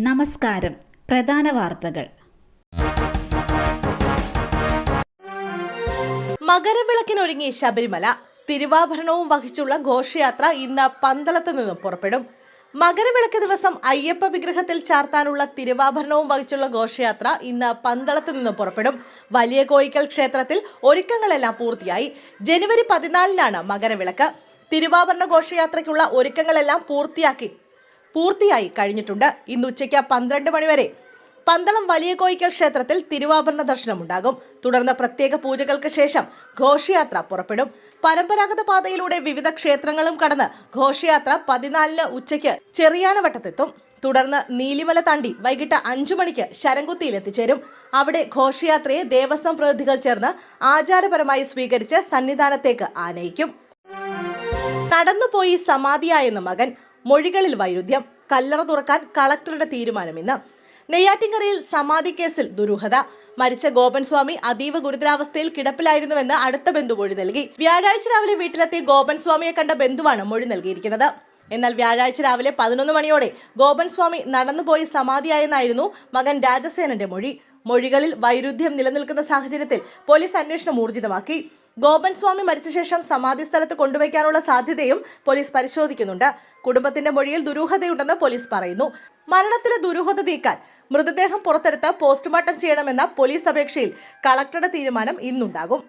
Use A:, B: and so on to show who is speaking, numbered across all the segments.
A: നമസ്കാരം. പ്രധാന വാർത്തകൾ.
B: മകരവിളക്കിനൊരുങ്ങി ശബരിമല. തിരുവാഭരണവും വഹിച്ചുള്ള ഘോഷയാത്ര ഇന്ന് പന്തളത്ത് നിന്നും പുറപ്പെടും. മകരവിളക്ക് ദിവസം അയ്യപ്പ വിഗ്രഹത്തിൽ ചാർത്താനുള്ള തിരുവാഭരണവും വഹിച്ചുള്ള ഘോഷയാത്ര ഇന്ന് പന്തളത്ത് നിന്നും പുറപ്പെടും. വലിയ കോയിക്കൽ ക്ഷേത്രത്തിൽ ഒരുക്കങ്ങളെല്ലാം പൂർത്തിയായി. ജനുവരി 14 മകരവിളക്ക്. തിരുവാഭരണ ഘോഷയാത്രയ്ക്കുള്ള ഒരുക്കങ്ങളെല്ലാം പൂർത്തിയായി കഴിഞ്ഞിട്ടുണ്ട്. ഇന്ന് ഉച്ചയ്ക്ക് 12 മണി വരെ പന്തളം വലിയ കോയിക്കൽ ക്ഷേത്രത്തിൽ തിരുവാഭരണ ദർശനമുണ്ടാകും. തുടർന്ന് പ്രത്യേക പൂജകൾക്ക് ശേഷം ഘോഷയാത്ര പുറപ്പെടും. പരമ്പരാഗത പാതയിലൂടെ വിവിധ ക്ഷേത്രങ്ങളും കടന്ന് ഘോഷയാത്ര 14 ഉച്ചയ്ക്ക് ചെറിയാനവട്ടത്തെത്തും. തുടർന്ന് നീലിമല താണ്ടി വൈകിട്ട് 5 മണിക്ക് ശരംകുത്തിയിൽ എത്തിച്ചേരും. അവിടെ ഘോഷയാത്രയെ ദേവസ്വം പ്രതിനിധികൾ ചേർന്ന് ആചാരപരമായി സ്വീകരിച്ച് സന്നിധാനത്തേക്ക് ആനയിക്കും. നടന്നുപോയി സമാധിയായെന്ന മകൻ. മൊഴികളിൽ വൈരുദ്ധ്യം. കല്ലറ തുറക്കാൻ കളക്ടറുടെ തീരുമാനമിന്ന്. നെയ്യാറ്റിൻകരയിൽ സമാധി കേസിൽ ദുരൂഹത. മരിച്ച ഗോപൻ സ്വാമി അതീവ ഗുരുതരാവസ്ഥയിൽ കിടപ്പിലായിരുന്നുവെന്ന് അടുത്ത ബന്ധു മൊഴി നൽകി. വ്യാഴാഴ്ച രാവിലെ വീട്ടിലെത്തി ഗോപൻ സ്വാമിയെ കണ്ട ബന്ധുവാണ് മൊഴി നൽകിയിരിക്കുന്നത്. എന്നാൽ വ്യാഴാഴ്ച രാവിലെ 11 മണിയോടെ ഗോപൻ സ്വാമി നടന്നുപോയി സമാധിയായെന്നായിരുന്നു മകൻ രാജസേനന്റെ മൊഴി. മൊഴികളിൽ വൈരുദ്ധ്യം നിലനിൽക്കുന്ന സാഹചര്യത്തിൽ പോലീസ് അന്വേഷണം ഊർജിതമാക്കി. ഗോപൻ സ്വാമി മരിച്ച ശേഷം സമാധി സ്ഥലത്ത് കൊണ്ടുവയ്ക്കാനുള്ള സാധ്യതയും പോലീസ് പരിശോധിക്കുന്നുണ്ട്. കുടുംബത്തിന്റെ മൊഴിയിൽ ദുരൂഹതയുണ്ടെന്ന് പോലീസ് പറയുന്നു. മരണത്തിലെ ദുരൂഹത നീക്കാൻ മൃതദേഹം പുറത്തെടുത്ത് പോസ്റ്റ്മോർട്ടം ചെയ്യണമെന്ന പോലീസ് അപേക്ഷയിൽ കളക്ടറുടെ തീരുമാനം ഇന്നുണ്ടാകും.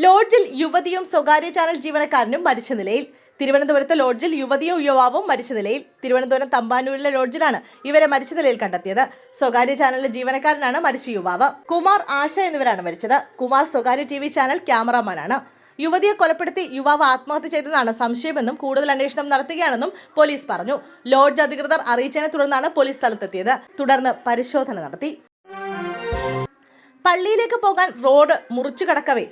B: ലോഡ്ജിൽ യുവതിയും സ്വകാര്യ ചാനൽ ജീവനക്കാരനും മരിച്ച നിലയിൽ. തിരുവനന്തപുരത്ത് ലോഡ്ജിൽ യുവതിയും യുവാവും മരിച്ച നിലയിൽ. തിരുവനന്തപുരം തമ്പാനൂരിലെ ലോഡ്ജിലാണ് ഇവരെ മരിച്ച നിലയിൽ കണ്ടെത്തിയത്. സ്വകാര്യ ചാനലിലെ ജീവനക്കാരനാണ് മരിച്ച യുവാവ്. കുമാർ, ആശ എന്നിവരാണ് മരിച്ചത്. കുമാർ സ്വകാര്യ TV ചാനൽ ക്യാമറാമാനാണ്. യുവതിയെ കൊലപ്പെടുത്തി യുവാവ് ആത്മഹത്യ ചെയ്തതാണ് സംശയമെന്നും കൂടുതൽ അന്വേഷണം നടത്തുകയാണെന്നും പോലീസ് പറഞ്ഞു. ലോഡ്ജ് അധികൃതർ അറിയിച്ചതിനെ തുടർന്നാണ് പോലീസ് സ്ഥലത്തെത്തിയത്. തുടർന്ന് പരിശോധന നടത്തി. പള്ളിയിലേക്ക് പോകാൻ റോഡ് മുറിച്ചു കടക്കവേ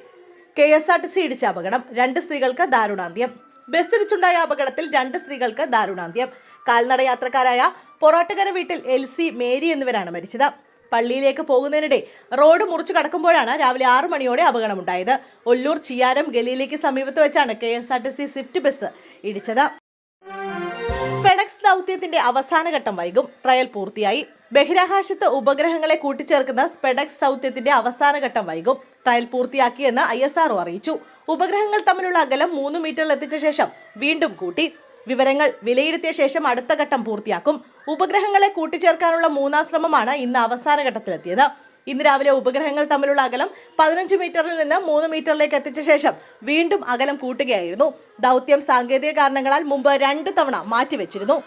B: KSRTC ഇടിച്ച അപകടം. 2 സ്ത്രീകൾക്ക് ദാരുണാന്ത്യം. ബസ്സിടിച്ചുണ്ടായ അപകടത്തിൽ 2 സ്ത്രീകൾക്ക് ദാരുണാന്ത്യം. കാൽനട യാത്രക്കാരായ പൊറാട്ടുകര വീട്ടിൽ LC, മേരി എന്നിവരാണ് മരിച്ചത്. പള്ളിയിലേക്ക് പോകുന്നതിനിടെ റോഡ് മുറിച്ചു കടക്കുമ്പോഴാണ് രാവിലെ 6 മണിയോടെ അപകടമുണ്ടായത്. ഒല്ലൂർ ചിയാരം ഗലിയിലേക്ക് സമീപത്ത് വെച്ചാണ് KSRTC സ്വിഫ്റ്റ് ബസ് ഇടിച്ചത്. ഫെഡെക്സ് ദൗത്യത്തിന്റെ അവസാനഘട്ടം വൈകും. ട്രയൽ പൂർത്തിയായി. ബഹിരാകാശത്ത് ഉപഗ്രഹങ്ങളെ കൂട്ടിച്ചേർക്കുന്ന ഫെഡെക്സ് ദൗത്യത്തിന്റെ അവസാനഘട്ടം വൈകും. ട്രയൽ പൂർത്തിയാക്കിയെന്ന് ISRO അറിയിച്ചു. ഉപഗ്രഹങ്ങൾ തമ്മിലുള്ള അകലം 3 മീറ്ററിൽ എത്തിച്ച ശേഷം വീണ്ടും കൂട്ടി. വിവരങ്ങൾ വിലയിരുത്തിയ ശേഷം അടുത്ത ഘട്ടം പൂർത്തിയാക്കും. ഉപഗ്രഹങ്ങളെ കൂട്ടിച്ചേർക്കാനുള്ള 3ാം ശ്രമമാണ് ഇന്ന് അവസാന ഘട്ടത്തിലെത്തിയത്. ഇന്ന് രാവിലെ ഉപഗ്രഹങ്ങൾ തമ്മിലുള്ള അകലം 15 മീറ്ററിൽ നിന്ന് 3 മീറ്ററിലേക്ക് എത്തിച്ച ശേഷം വീണ്ടും അകലം കൂട്ടുകയായിരുന്നു. ദൗത്യം സാങ്കേതിക കാരണങ്ങളാൽ മുമ്പ് 2 തവണ മാറ്റിവെച്ചിരുന്നു.